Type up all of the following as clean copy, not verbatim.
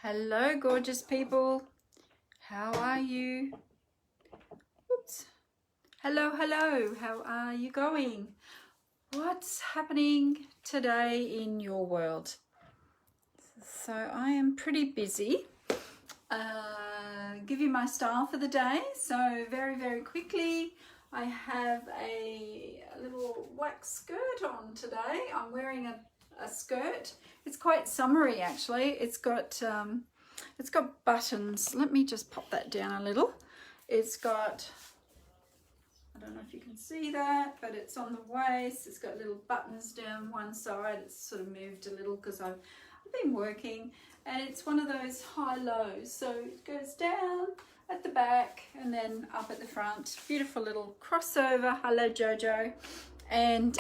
Hello, gorgeous people. How are you? Oops. Hello, hello. How are you going? What's happening today in your world? So I am pretty busy. Give you my style for the day. So very quickly, I have a little wax skirt on today. I'm wearing a skirt. It's quite summery actually. It's got buttons. Let me just pop that down a little. It's got, I don't know if you can see that, but it's on the waist. It's got little buttons down one side. It's sort of moved a little because I've been working, and it's one of those high-lows. So it goes down at the back and then up at the front. Beautiful little crossover. Hello, Jojo. And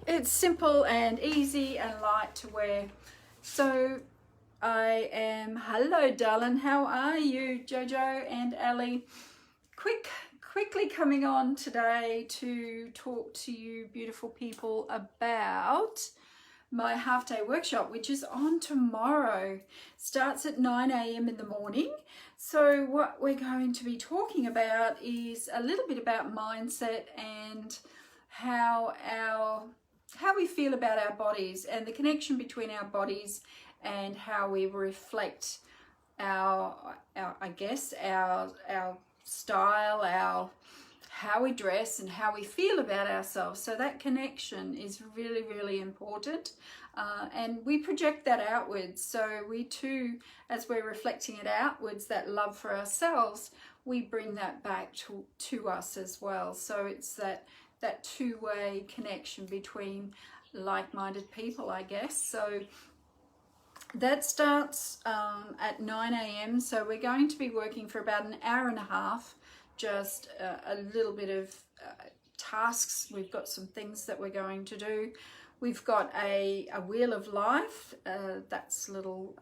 it's simple and easy and light to wear. So I am, hello darling, how are you, Jojo and Ali? Quickly coming on today to talk to you beautiful people about my half-day workshop, which is on tomorrow. Starts at 9 a.m. in the morning. So what we're going to be talking about is a little bit about mindset and how we feel about our bodies and the connection between our bodies and how we reflect our style, how we dress and how we feel about ourselves. So that connection is really important, and we project that outwards. So we too, as we're reflecting it outwards, that love for ourselves, we bring that back to us as well. So it's that two-way connection between like-minded people, I guess. So that starts at 9 a.m. So we're going to be working for about an hour and a half, just a little bit of tasks. We've got some things that we're going to do. We've got a wheel of life. That's little,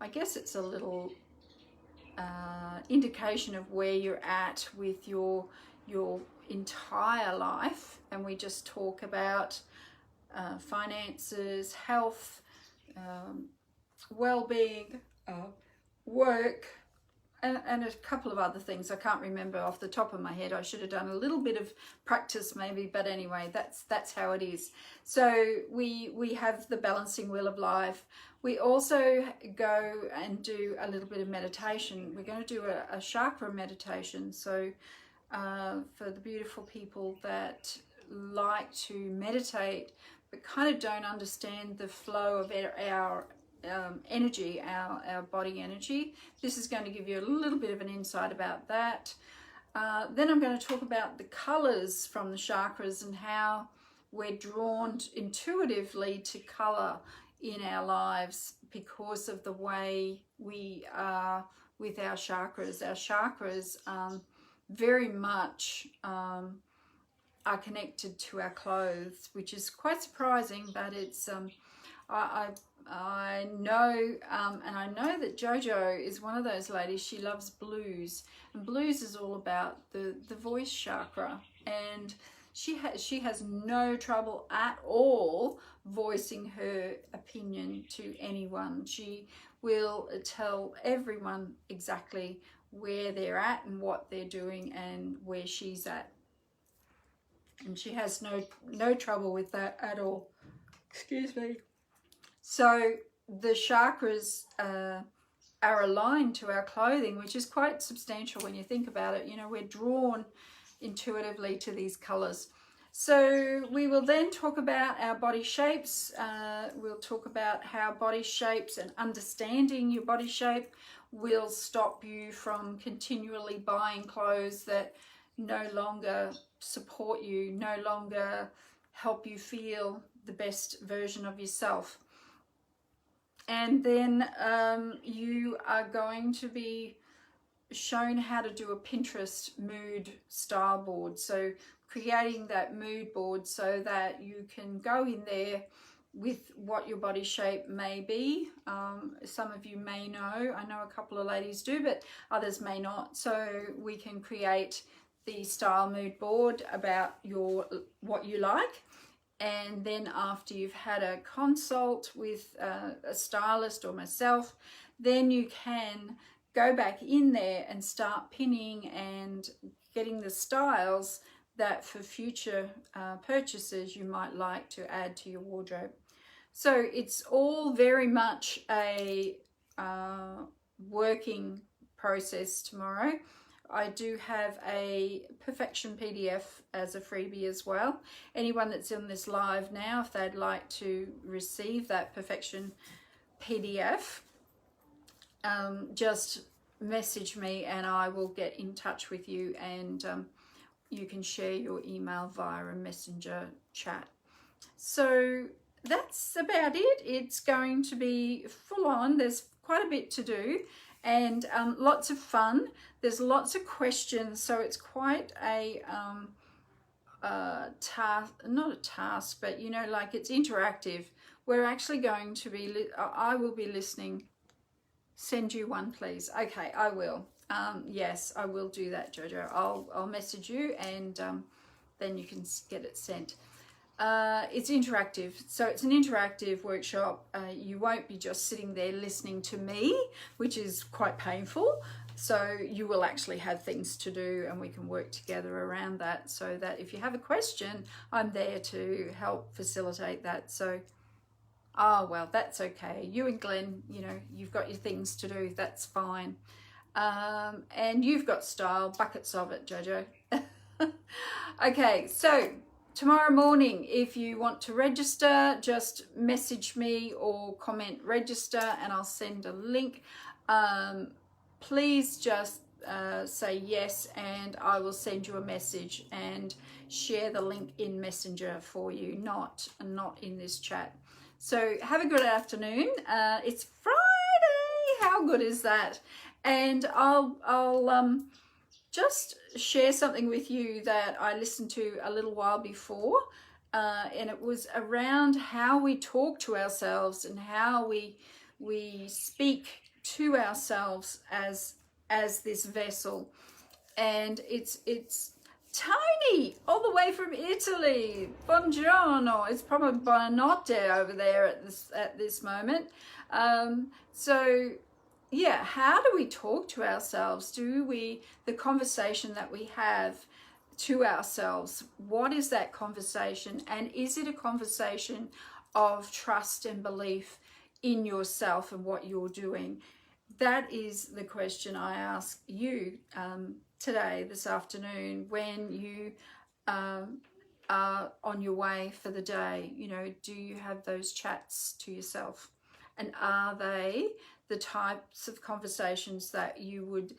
I guess it's a little indication of where you're at with your entire life. And we just talk about finances, health, well-being, work, and a couple of other things I can't remember off the top of my head. I should have done a little bit of practice maybe, but anyway, that's how it is. So we have the balancing wheel of life. We also go and do a little bit of meditation. We're going to do a chakra meditation. So for the beautiful people that like to meditate but kind of don't understand the flow of our energy, our body energy, this is going to give you a little bit of an insight about that. Then I'm going to talk about the colors from the chakras and how we're drawn intuitively to color in our lives because of the way we are with our chakras. Our chakras very much are connected to our clothes, which is quite surprising, but it's I know, and I know that Jojo is one of those ladies. She loves blues, and blues is all about the voice chakra, and she has no trouble at all voicing her opinion to anyone. She will tell everyone exactly where they're at and what they're doing and where she's at. And she has no trouble with that at all. Excuse me. So the chakras are aligned to our clothing, which is quite substantial when you think about it. You know, we're drawn intuitively to these colors. So we will then talk about our body shapes. We'll talk about how body shapes and understanding your body shape will stop you from continually buying clothes that no longer support you, no longer help you feel the best version of yourself. And then you are going to be shown how to do a Pinterest mood style board. So creating that mood board so that you can go in there with what your body shape may be. Some of you may know, I know a couple of ladies do, but others may not. So we can create the style mood board about what you like. And then after you've had a consult with a stylist or myself, then you can go back in there and start pinning and getting the styles that for future purchases you might like to add to your wardrobe. So it's all very much a working process tomorrow. I do have a perfection PDF as a freebie as well. Anyone that's in this live now, if they'd like to receive that perfection PDF, just message me and I will get in touch with you, and you can share your email via a messenger chat. So that's about it. It's going to be full on. There's quite a bit to do, and lots of fun. There's lots of questions, so it's quite a task, not a task, but you know, like it's interactive. We're actually going to be, I will be listening. Send you one, please. Okay, I will. Yes, I will do that, Jojo. I'll message you, and then you can get it sent. It's interactive, so it's an interactive workshop. You won't be just sitting there listening to me, which is quite painful. So you will actually have things to do, and we can work together around that, so that if you have a question, I'm there to help facilitate that. So, oh, well, that's okay. You and Glenn, you know, you've got your things to do. That's fine. And you've got style, buckets of it, Jojo. Okay, so tomorrow morning, if you want to register, just message me or comment register and I'll send a link. Please just say yes, and I will send you a message and share the link in Messenger for you, not in this chat. So have a good afternoon. It's Friday. How good is that? And I'll just share something with you that I listened to a little while before, and it was around how we talk to ourselves and how we speak to ourselves as this vessel. And it's Tony, all the way from Italy. Buongiorno. It's probably buonanotte over there at this moment. So yeah, how do we talk to ourselves? The conversation that we have to ourselves, what is that conversation? And is it a conversation of trust and belief in yourself and what you're doing? That is the question I ask you today, this afternoon, when you are on your way for the day. You know, do you have those chats to yourself? And are they the types of conversations that you would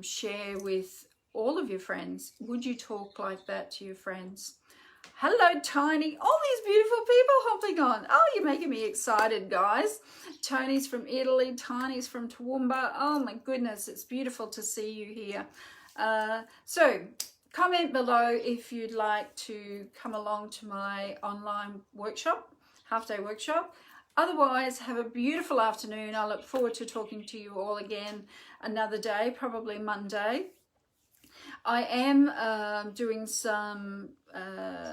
share with all of your friends? Would you talk like that to your friends? Hello, Tony. All these beautiful people hopping on. Oh, you're making me excited, guys. Tony's from Italy. Tiny's from Toowoomba. Oh, my goodness. It's beautiful to see you here. So comment below if you'd like to come along to my online workshop, half-day workshop. Otherwise, have a beautiful afternoon. I look forward to talking to you all again another day, probably Monday. I am doing some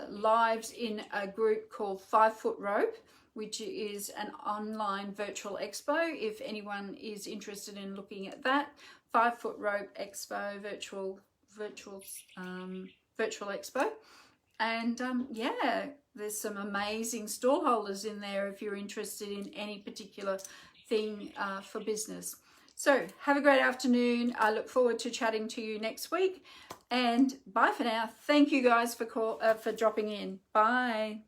lives in a group called 5 Foot Rope, which is an online virtual expo. If anyone is interested in looking at that, 5 Foot Rope Expo virtual expo. And yeah, there's some amazing stall holders in there if you're interested in any particular thing for business. So have a great afternoon. I look forward to chatting to you next week, and bye for now. Thank you guys for dropping in. Bye.